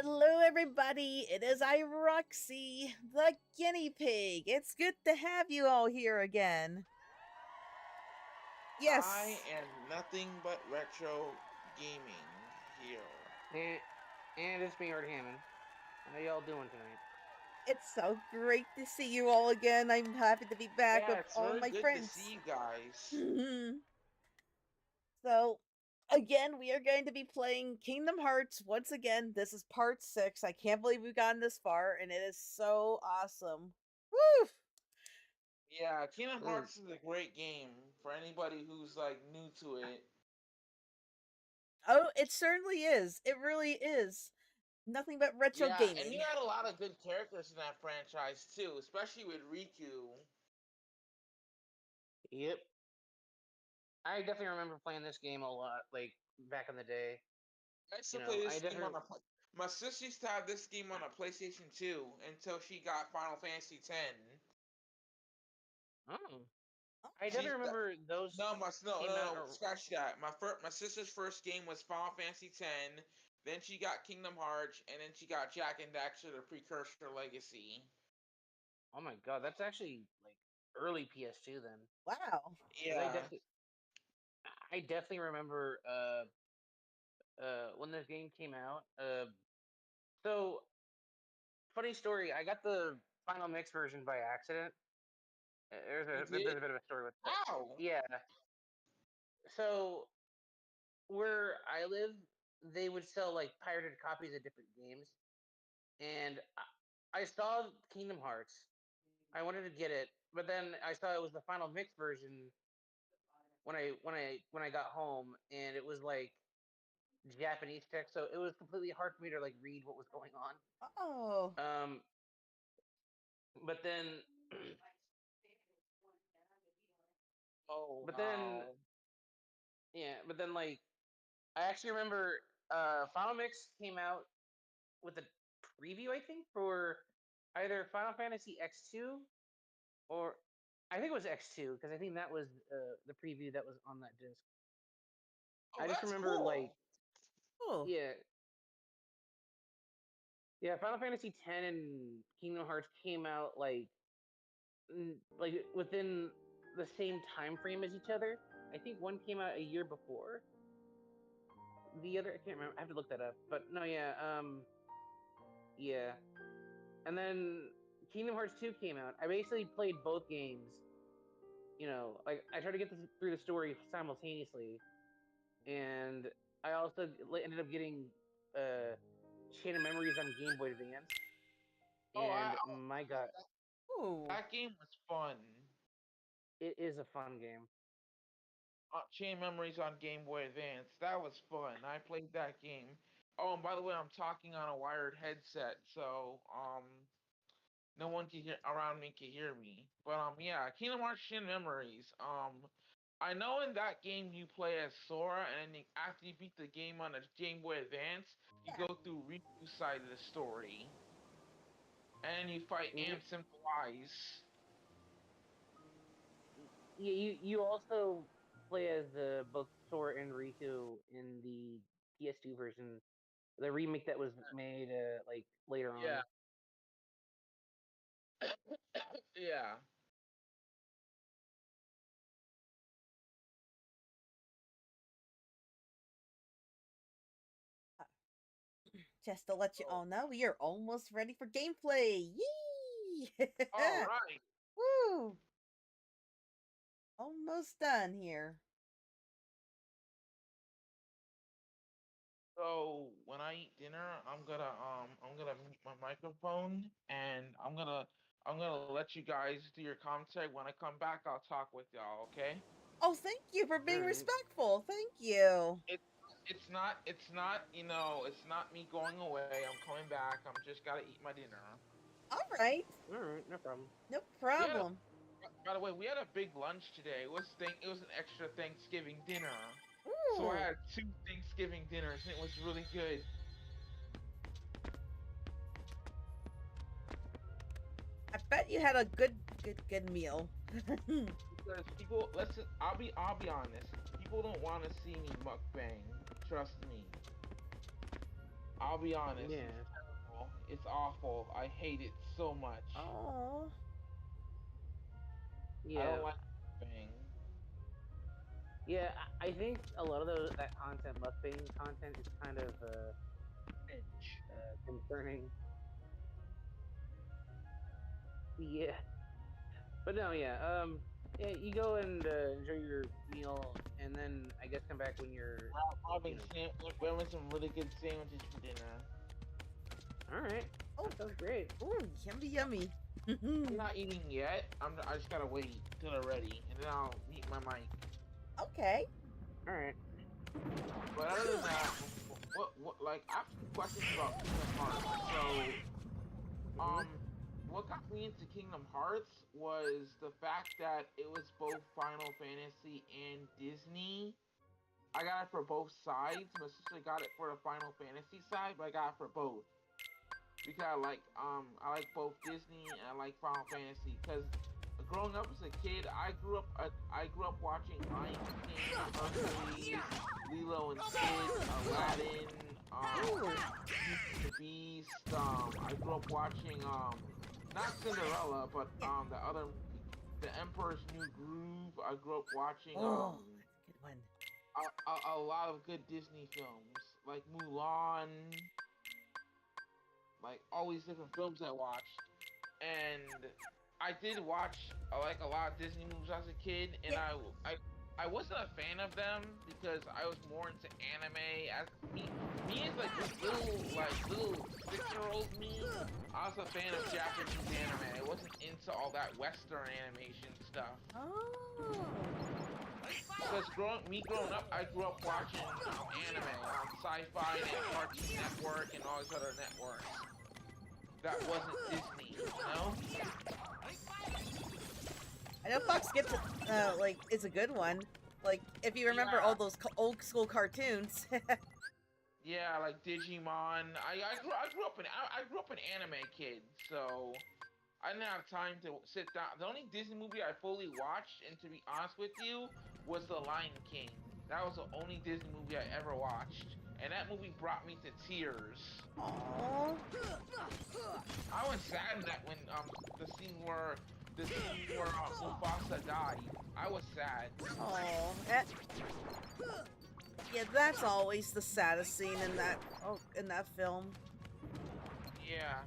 Hello, everybody. It is I, Roxie the Guinea Pig. It's good to have you all here again. I Yes, am nothing but retro gaming here. And it's me, Ardhamon. How y'all doing tonight? it's so great to see you all again. I'm happy to be back Yeah, with it's all very my good to see friends. you guys. So, again, we are going to be playing Kingdom Hearts once again. This is part 6. I can't believe we've gotten this far, and it is so awesome. Woo! Yeah, Kingdom Mm. Hearts is a great game for anybody who's like new to it. Oh, it certainly is. It really is. Nothing but retro Yeah, and gaming. you had a lot of good characters in that franchise too, especially with Riku. Yep. I definitely remember playing this game a lot, like back in the day. I used to You know, play I this game definitely. on a. My sister used to have this game on a PlayStation 2 until she got Final Fantasy 10. Oh, Oh, I definitely She's remember those No, came out. scratch that. My sister's first game was Final Fantasy 10. Then she got Kingdom Hearts, and then she got Jack and Daxter, the precursor Legacy. Oh my god, that's actually like early PS2 then. wow. Because Yeah, I definitely remember when this game came out. So funny story. I got the final mix version by accident. you There's did? a bit of a story with that. How? Yeah. So where I live, they would sell like pirated copies of different games, and I saw Kingdom Hearts. I wanted to get it, but then I saw it was the final mix version when I got home, and it was like Japanese text, so it was completely hard for me to like read what was going on. Oh. Um, but then, Oh but then, wow! yeah, but then like I actually remember Final Mix came out with a preview, I think, for either Final Fantasy X2 or I think it was X2 because I think that was the preview that was on that disc. Oh, I just that's remember like cool. Oh. yeah, yeah, Final Fantasy X and Kingdom Hearts came out like within the same time frame as each other. I think one came out a year before the other. I can't remember. I have to look that up. But no, yeah, yeah. And then Kingdom Hearts 2 came out. I basically played both games. You know, like I tried to get through the story simultaneously, and I also ended up getting uh, Chain of Memories on Game Boy Advance. Oh, And my God, Ooh. that game was fun. it is a fun game. Chain Memories on Game Boy Advance. That was fun. I played that game. Oh, and by the way, I'm talking on a wired headset, so no one can hear around me can hear me. But yeah, Kingdom Hearts Shin Memories. I know in that game you play as Sora, and then after you beat the game on the Game Boy Advance, you Yeah. go through Riku's side of the story, and you fight Yep. Ansem twice. You also play as both Sora and Riku in the PS2 version, the remake that was made like later on. Yeah, yeah. Just to let you Oh, all know, we are almost ready for gameplay. Yee! all right. Woo! Almost done here. So when I eat dinner, I'm gonna mute my microphone, and I'm gonna let you guys do your commentary. When I come back, I'll talk with y'all. Okay? Oh, thank you for All being right. respectful. Thank you. It it's not it's not me going away. I'm coming back. I'm just gotta eat my dinner. All right. All right, no problem. No We had a problem. By the way, we had a big lunch today. It was an extra Thanksgiving dinner. So I Ooh. had two Thanksgiving dinners, and it was really good. I bet you had a good meal. Because people, I'll be honest. People don't want to see me mukbang. Trust me. I'll be honest. Yeah. It's awful. I hate it so much. Oh. I Yeah. don't like thing. Yeah, I think a lot of that content, mukbang content, is kind of concerning. Yeah, but no, yeah. Yeah, you go and enjoy your meal, and then I guess come back when you're, you know. We're having some really good sandwiches for dinner. All right, Oh. that sounds great. Ooh, yummy, yummy. I'm not eating yet. I just gotta wait till they're ready, and then I'll mute my mic. Okay. All right. But other than that, like, I have some questions about Kingdom Hearts. So, what got me into Kingdom Hearts was the fact that it was both Final Fantasy and Disney. I got it for both sides. My sister got it for the Final Fantasy side, but I got it for both because I like both Disney and I like Final Fantasy. Because growing up as a kid, I grew up watching Lion King, Hercules, Lilo and Stitch, Aladdin, the Beast. I grew up watching not Cinderella, but the other, the Emperor's New Groove. I grew up watching Oh, that's a good one. a lot of good Disney films like Mulan, like all these different films I watched, and I did watch like a lot of Disney movies as a kid, and Yeah. I wasn't a fan of them because I was more into anime. As me as like this little 6-year-old me, I was a fan of Japanese anime. I wasn't into all that Western animation stuff. Oh. Because growing up, I grew up watching anime on Sci-Fi and Cartoon Network and all these other networks. That wasn't Disney, you know? I know Fox gets it, like, is a good one. Like, if you remember all those old school cartoons. Yeah, like Digimon. I grew up an anime kid, so I didn't have time to sit down. The only Disney movie I fully watched, and to be honest with you, was The Lion King. That was the only Disney movie I ever watched, and that movie brought me to tears. Aww. I was sad that when the scene where Mufasa died, I was sad. Oh, yeah, that's always the saddest scene in that film. Yeah.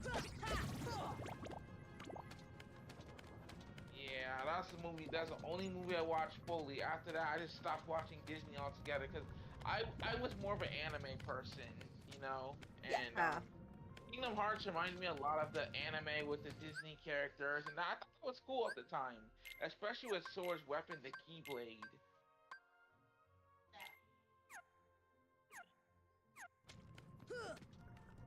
Yeah, that's the movie. That's the only movie I watched fully. After that, I just stopped watching Disney altogether because I was more of an anime person, you know. And Yeah. Kingdom Hearts reminded me a lot of the anime with the Disney characters, and I thought it was cool at the time, especially with Sora's weapon, the Keyblade.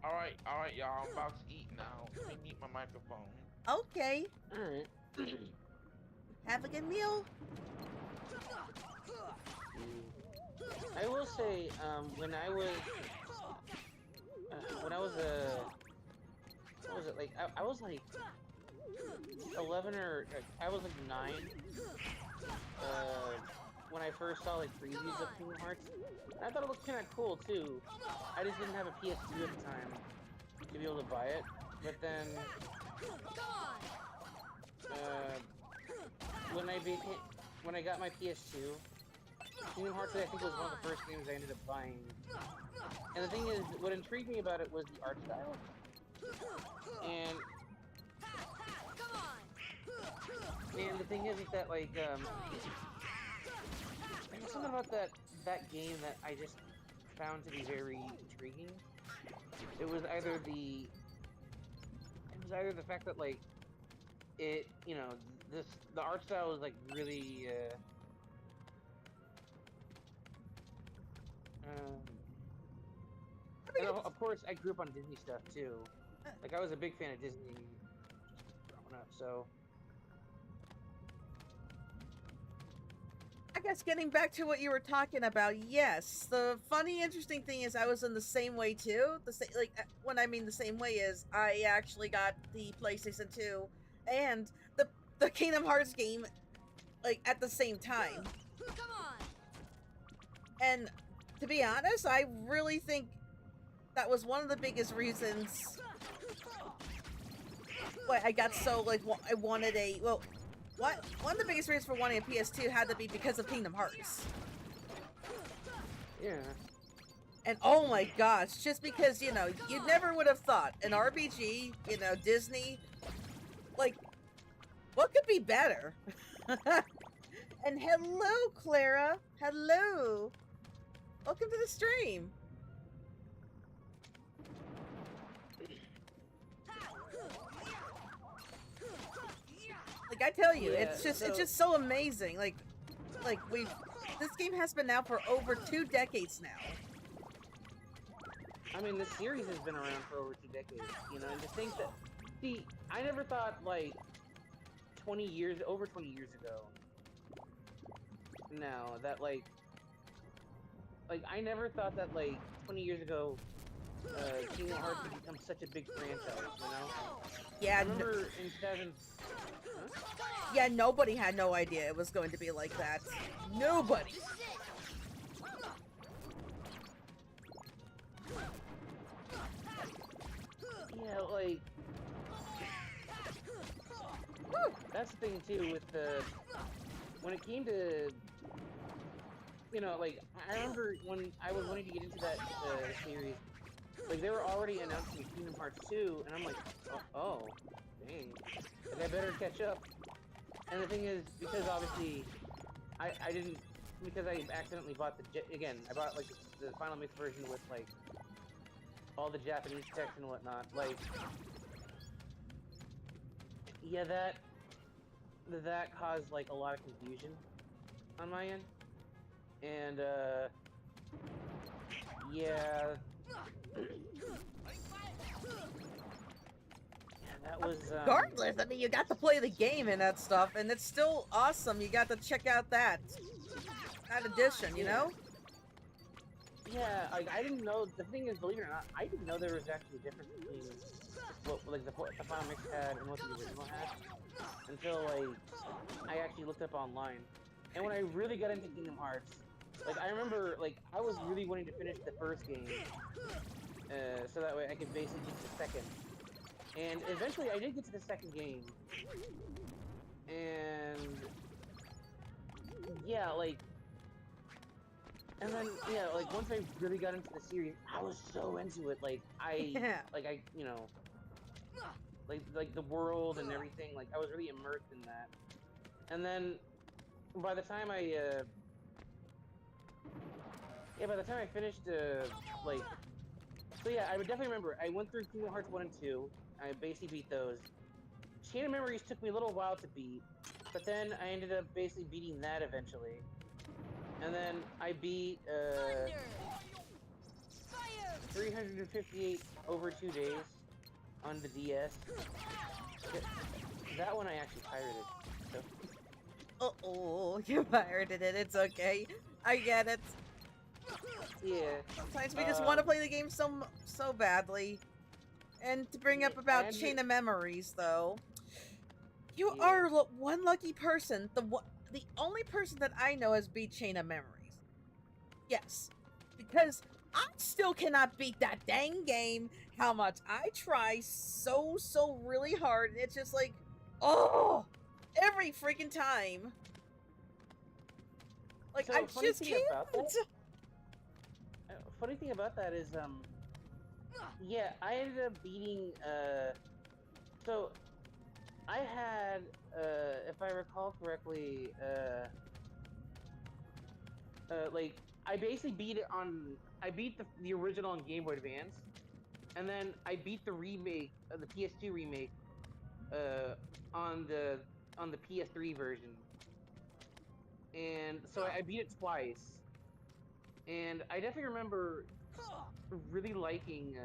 All right, y'all. I'm about to eat now. Let me mute my microphone. Okay. All right. Have a good meal. I will say, when I was what was it, like, I was like 11 or I was like 9 when I first saw like previews of Kingdom Hearts. I thought it looked kind of cool too. I just didn't have a PS2 at the time to be able to buy it. But then when I got my PS2, Kingdom Hearts, I think, was one of the first games I ended up buying. And the thing is, what intrigued me about it was the art style. And the thing is that, like, there's something about that game that I just found to be very intriguing. It was either the fact that, like, it, you know, the art style was like really and of course I grew up on Disney stuff too. Like, I was a big fan of Disney growing up, so I guess getting back to what you were talking about, yes. The funny, interesting thing is I was in the same way too. When I mean the same way is I actually got the PlayStation 2 and the Kingdom Hearts game, like, at the same time. Come on. And to be honest, I really think that was one of the biggest reasons why I got so, like, I wanted a, well, one of the biggest reasons for wanting a PS2 had to be because of Kingdom Hearts. Yeah. And oh my gosh, just because, you know, you never would have thought an RPG, you know, Disney, like, what could be better? And hello, Clara. Hello. Welcome to the stream. Like, I tell you, Yeah, it's just so amazing. Like this game has been out for over 2 decades now. I mean, this series has been around for over 2 decades, you know, and to think that, see, I never thought, like, over 20 years ago, now, that, like, I never thought that, like, 20 years ago, Kingdom Hearts would become such a big franchise, you know? Yeah, I remember in 2000... Huh? Yeah, nobody had no idea it was going to be like that. Nobody! Yeah, like... That's the thing, too, with the... When it came to... You know, like, I remember when I was wanting to get into that series, like, they were already announcing Kingdom Hearts 2, and I'm like, oh, dang. Like, I better catch up. And the thing is, because obviously, I didn't... Because I accidentally bought again, I bought, like, the Final Mix version with, like, all the Japanese text and whatnot, like... Yeah, that caused, like, a lot of confusion on my end. And, yeah... that was, Regardless, I mean, you got to play the game and that stuff, and it's still awesome. You got to check out that edition, you know? Yeah, like, I didn't know, the thing is, believe it or not, I didn't know there was actually a difference between what, like, the Final Mix had and what the original had, until, like, I actually looked up online. And when I really got into Kingdom Hearts, like, I remember, like, I was really wanting to finish the first game, so that way I could basically get to the second. And eventually I did get to the second game, and yeah, like, and then, yeah, like, once I really got into the series, I was so into it, like, you know, like the world and everything, like, I was really immersed in that. And then, by the time I finished, like, so yeah, I would definitely remember, I went through Kingdom Hearts 1 and 2, I basically beat those. Chain of Memories took me a little while to beat, but then I ended up basically beating that eventually. And then I beat, 358 over 2 days on the DS. That one I actually pirated, so. Uh-oh, you pirated it, it's okay. I get it. Yeah. Sometimes we just want to play the game so badly. And to bring up about Chain of Memories, though, you are one lucky person. The only person that I know has beat Chain of Memories. Yes, because I still cannot beat that dang game. How much I try so really hard, and it's just like, oh, every freaking time. Like, So, I just can't. Funny thing about that is, yeah, I ended up beating, so, I had, if I recall correctly, like, I basically beat it I beat the original on Game Boy Advance, and then I beat the remake, the PS2 remake, on the PS3 version. And so I beat it twice. And I definitely remember really liking,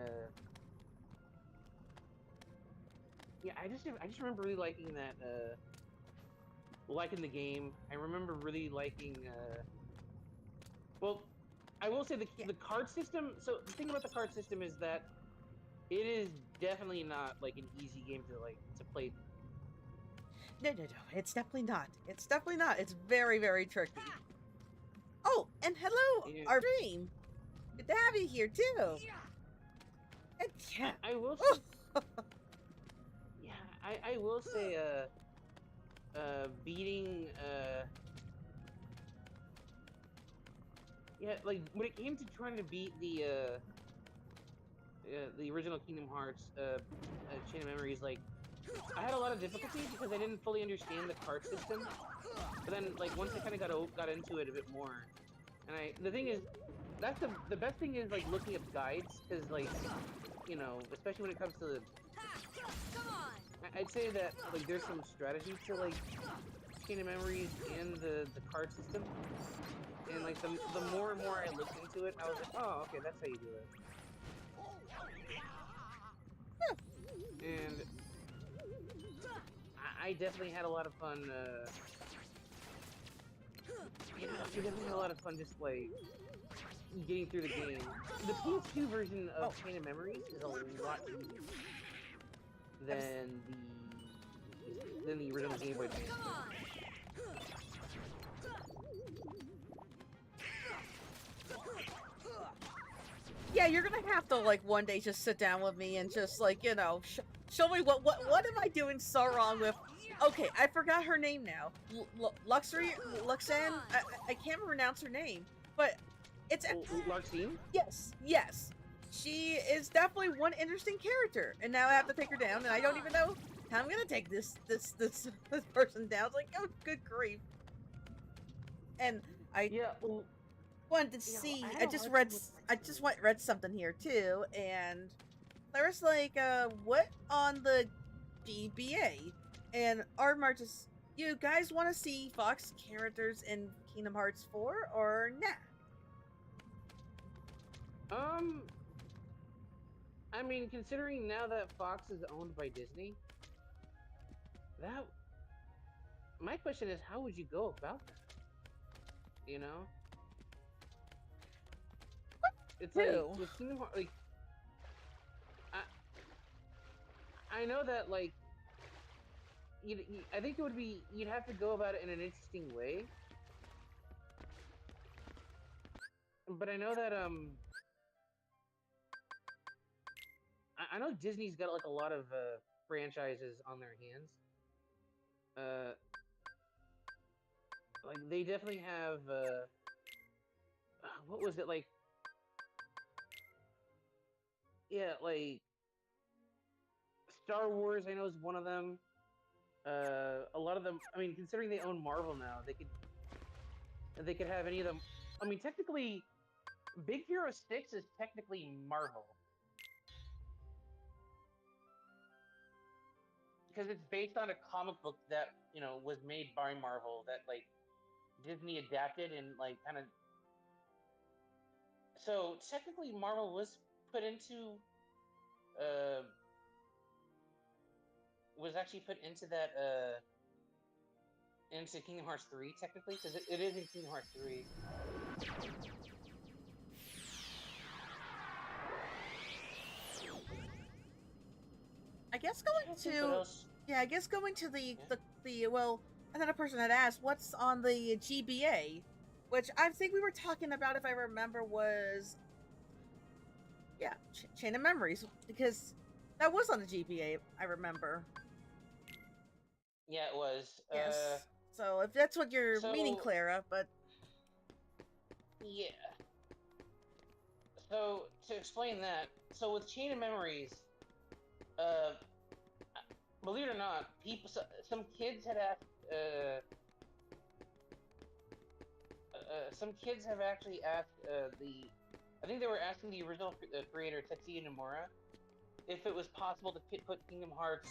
yeah, I just remember really liking that, liking the game. I remember really liking, well, I will say the card system, so the thing about the card system is that it is definitely not, like, an easy game to play. No, it's definitely not. It's definitely not. It's very, very tricky. Oh, and hello, our dream. Good to have you here, too. And I will say, yeah, I will say, beating, yeah, like when it came to trying to beat the original Kingdom Hearts, Chain of Memories, like I had a lot of difficulty because I didn't fully understand the card system. But then, like once I kind of got into it a bit more, and the thing is, that's the best thing is like looking up guides because like especially when it comes to I'd say that like there's some strategy to like Chain of Memories and the card system, and like the more and more I looked into it, I was like, oh, okay, that's how you do it. And I definitely had a lot of fun. I definitely had a lot of fun just like getting through the game. The PS2 version of Chain of Memories is a lot easier than the original Game Boy Advance. Yeah, you're gonna have to like one day just sit down with me and just like show me what am I doing so wrong with. Okay, I forgot her name now. Luxanne. I can't pronounce her name, but it's Larxene? Yes. She is definitely one interesting character, and now I have to take her down, and I don't even know how I'm gonna take this person down. It's like, oh, good grief! And I wanted to see. I just read something here too, and there was like, what on the GBA, and Ardhamon just, you guys want to see Fox characters in Kingdom Hearts 4 or nah? I mean, considering now that Fox is owned by Disney, my question is, how would you go about that? You know? It's like, with Kingdom Hearts, like, I know that, like, I think it would be, you'd have to go about it in an interesting way. But I know that, I know Disney's got like a lot of franchises on their hands. Like they definitely have. What was it like? Yeah, like Star Wars. I know is one of them. A lot of them. I mean, considering they own Marvel now, they could have any of them. I mean, technically, Big Hero 6 is technically Marvel. Because it's based on a comic book that was made by Marvel that like Disney adapted and like kind of. So technically, Marvel was put into, was actually put into that into Kingdom Hearts 3 technically because it is in Kingdom Hearts 3. I guess going to the well, another person had asked what's on the GBA, which I think we were talking about, if I remember, was Chain of Memories, because that was on the GBA, I remember. Yeah, it was. Yes. So if that's what you're meaning, Clara, but yeah. So to explain that, so with Chain of Memories, believe it or not, some kids had asked. Some kids have actually asked I think they were asking the original creator Tetsuya Nomura if it was possible to put Kingdom Hearts,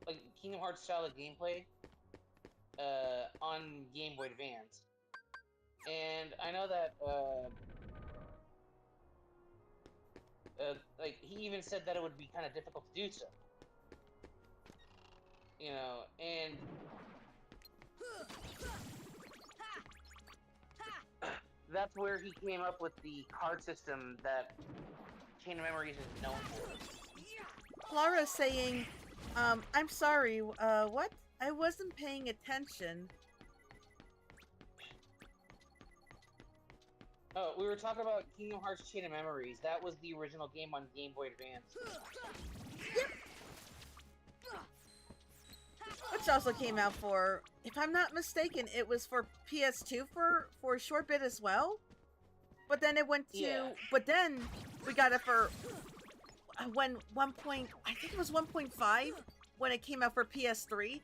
like Kingdom Hearts style of gameplay, on Game Boy Advance. And I know that, like he even said that it would be kind of difficult to do so. And that's where he came up with the card system that Chain of Memories is known for. Clara's saying, I'm sorry, what? I wasn't paying attention. Oh, we were talking about Kingdom Hearts Chain of Memories. That was the original game on Game Boy Advance. Which also came out for, if I'm not mistaken, it was for PS2 for a short bit as well. But then it went to, Yeah. but then we got it for when I think it was 1.5 when it came out for PS3.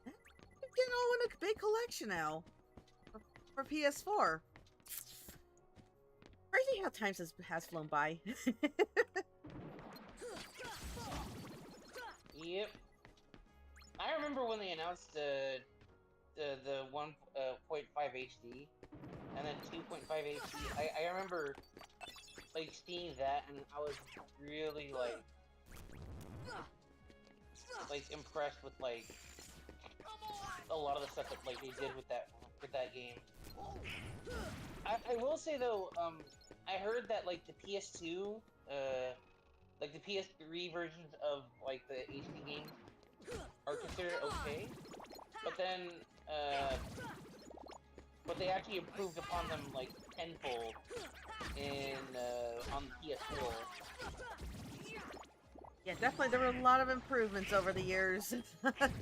We're getting all in a big collection now for PS4. Crazy how time has flown by. Yep. I remember when they announced the 1.5 HD and then 2.5 HD. I remember like seeing that, and I was really like impressed with like a lot of the stuff that like they did with that game. I will say though, I heard that like the PS2, like the PS3 versions of like the HD games are considered okay, but then but they actually improved upon them like tenfold in on the PS4. Yeah, definitely there were a lot of improvements over the years. Welcome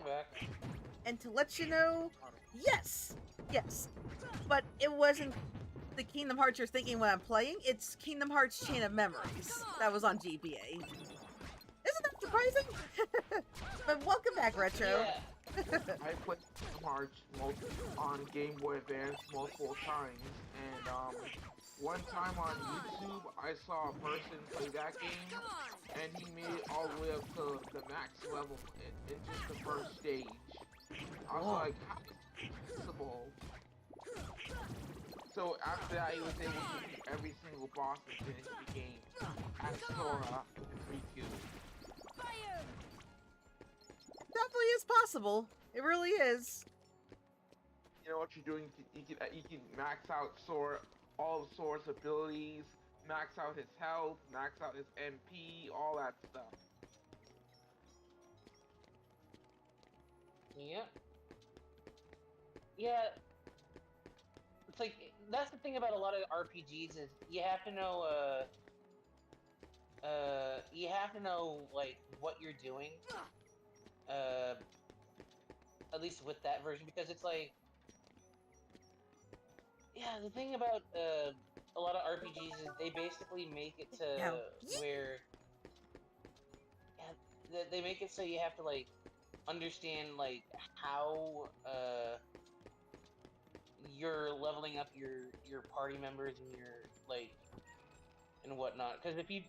back. And to let you know, yes, but it wasn't the Kingdom Hearts you're thinking when I'm playing. It's Kingdom Hearts Chain of Memories that was on GBA. Isn't that surprising? But welcome back, Retro. Yeah. I played Kingdom Hearts on Game Boy Advance multiple times, and one time on YouTube I saw a person play that game, and he made it all the way up to the max level in just the first stage. I was like, how is this possible? So after that, he was able to beat every single boss and finish the game at Sora and Riku. Definitely is possible. It really is. You know what you're doing? You can max out Sora, all of Sora's abilities, max out his health, max out his MP, all that stuff. Yep. Yeah. It's like that's the thing about a lot of RPGs is you have to know like what you're doing. At least with that version, because it's like, yeah, the thing about a lot of RPGs is they basically make it to where, yeah, they make it so you have to like understand like how you're leveling up your party members and your like and whatnot. Because if you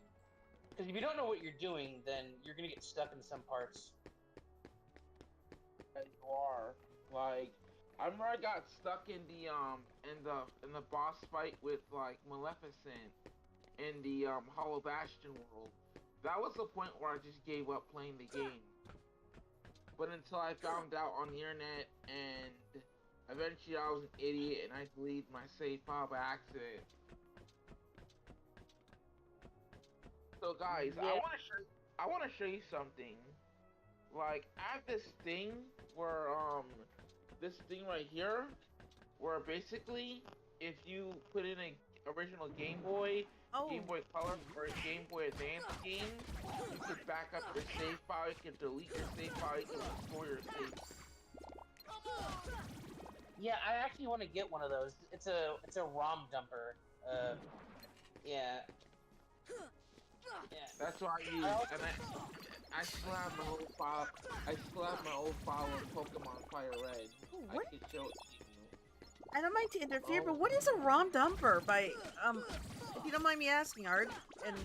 don't know what you're doing, then you're gonna get stuck in some parts. As you are. Like, I remember I got stuck in the boss fight with like Maleficent in the Hollow Bastion world. That was the point where I just gave up playing the game. But until I found out on the internet, and eventually I was an idiot and I deleted my save file by accident. So guys, Yeah. I want to show you something. Like, I have this thing where this thing right here, where basically if you put in a original Game Boy, Game Boy Color, or a Game Boy Advance game, you could back up your save file, you can delete your save file, you can restore your save. Yeah, I actually want to get one of those. It's a ROM dumper. Yeah. Yeah. That's what I use, and I still have my whole file. I still have my old file of Pokemon Fire Red. I can show it to you. I don't mind to interfere, but what is a ROM dumper? By if you don't mind me asking, Ard and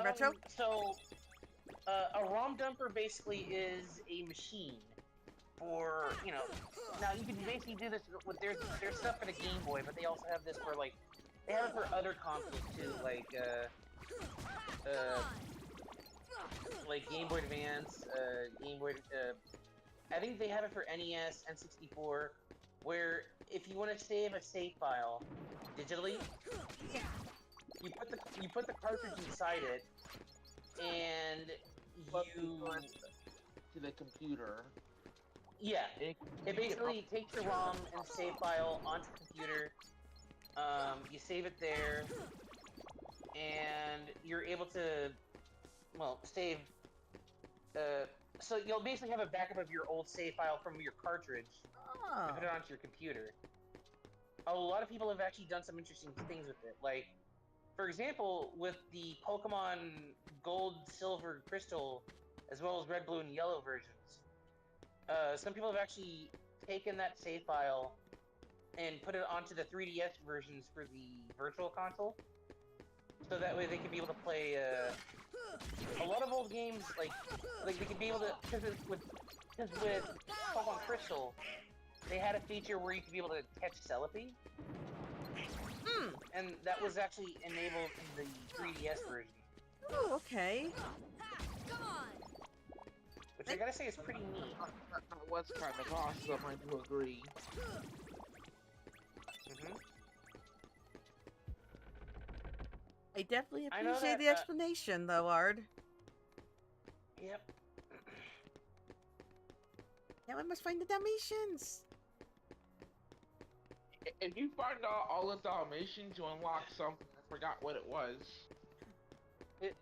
Retro. So, a ROM dumper basically is a machine for, you know. Now you can basically do this with there's stuff for the Game Boy, but they also have this for like they have it for other consoles too, like Game Boy Advance, Game Boy. I think they have it for NES, N64, where if you want to save a save file digitally, you put the cartridge inside it, and you to the computer. Yeah, It, it basically takes your ROM and save file onto the computer. You save it there, and you're able to, well, save. So you'll basically have a backup of your old save file from your cartridge and put it Oh. onto your computer. A lot of people have actually done some interesting things with it. Like, for example, with the Pokemon Gold, Silver, Crystal, as well as Red, Blue, and Yellow versions, some people have actually taken that save file and put it onto the 3DS versions for the Virtual Console, so that way they can be able to play a lot of old games. Like they could be able to, because with Pokemon Crystal, they had a feature where you could be able to catch Celebi, and that was actually enabled in the 3DS version, Oh, okay. which I gotta say is pretty neat. that was kind of awesome. I do agree. Hmm. I definitely I know appreciate that, the explanation, though, Ard. Yep. Now I must find the Dalmatians. If you find out all the Dalmatians, you unlock something. I forgot what it was. It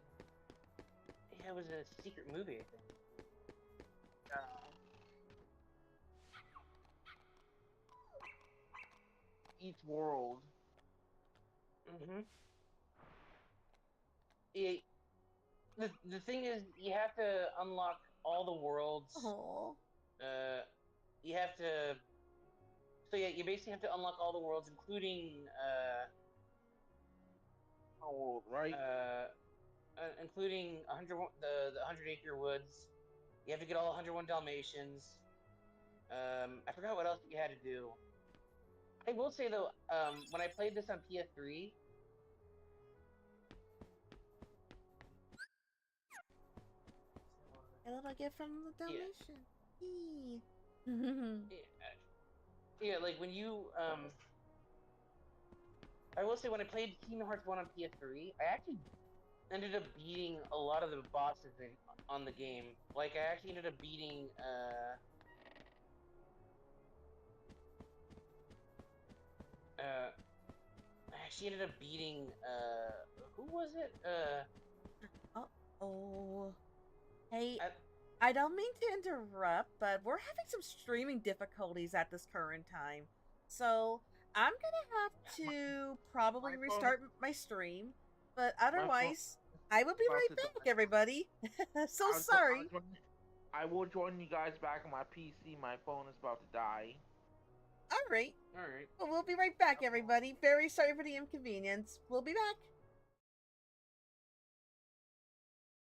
was a secret movie, I think. Each world. Mm-hmm. The thing is, you have to unlock all the worlds. Oh. You have to. So yeah, you basically have to unlock all the worlds, including Oh, right. including 101, the 100-acre woods. You have to get all 101 Dalmatians. I forgot what else you had to do. I will say though, when I played this on PS3, A little gift from the Dalmatian. yeah, like when you I will say when I played Kingdom Hearts 1 on PS3, I actually ended up beating a lot of the bosses on the game. Like I actually ended up beating who was it? Oh. Hey, I, I don't mean to interrupt, but we're having some streaming difficulties at this current time. So I'm gonna have to probably My phone- restart my stream. But My phone- otherwise, I will be about right to back, die. everybody. So I'll jo- sorry. I will join you guys back on my PC. My phone is about to die. All right. all right. Well, we'll be right back, everybody. Very sorry for the inconvenience. We'll be back.